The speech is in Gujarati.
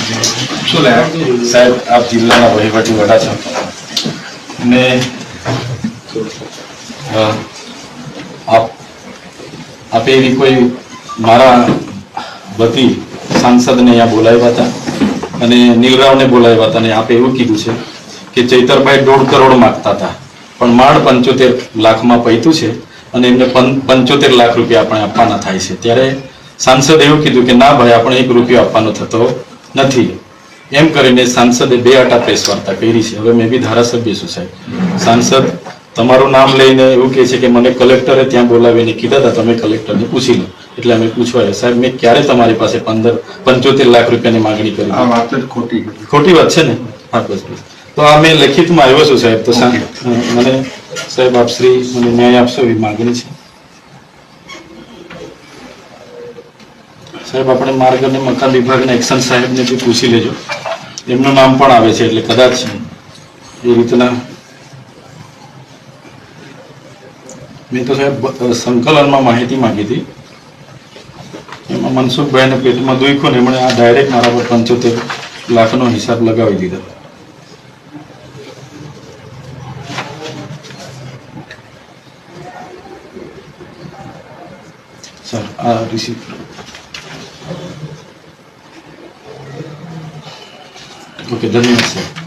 શું લાગે સાહેબ, આપ જિલ્લાના વહીવટી વડા છો ને આપે એવી કોઈ મારા વતી સાંસદને અહીંયા બોલાવ્યા હતા અને નીલરાવને બોલાવ્યા હતા અને આપે એવું કીધું છે કે ચૈતરભાઈ 1.5 કરોડ માંગતા હતા પણ માંડ 75 લાખમાં પૈતું છે અને એમને 75 લાખ રૂપિયા આપણે આપવાના થાય છે. ત્યારે સાંસદે એવું કીધું કે ના ભાઈ, આપણે 1 રૂપિયો આપવાનો થતો નથી. એમ કરીને સાંસદે 2 આટા પ્રેસ વાર્તા કરી છે. હવે મેં બી ધારાસભ્ય છું સાહેબ. સાંસદ તમારું નામ લઈને એવું કહે છે કે મને કલેક્ટરે ત્યાં બોલાવીને કીધા હતા, તમે કલેક્ટરને પૂછી લો. એટલે અમે પૂછવા સાહેબ, મેં ક્યારે તમારી પાસે 75 લાખ રૂપિયાની માંગણી કરી? આ વાત જ ખોટી વાત છે ને? હા, બસ બસ. તો આ મેં લેખિતમાં આવ્યો છું સાહેબ. તો મને સાહેબ આપ શ્રી મને ન્યાય આપશો એવી માંગણી છે સાહેબ. આપણે માર્ગ અને મકાન વિભાગના એક્શન સાહેબને બી પૂછી લેજો, એમનું નામ પણ આવે છે એટલે કદાચ એ રીતના. મેં તો સાહેબ સંકલનમાં માહિતી માંગી હતી, એમાં મનસુખભાઈને પેટમાં દુખ્યું ને એમણે આ ડાયરેક્ટ મારા પર 75 લાખનો હિસાબ લગાવી દીધો. સર આ રિસીપ્ટ. ઓકે, ધન્યવાદ સર.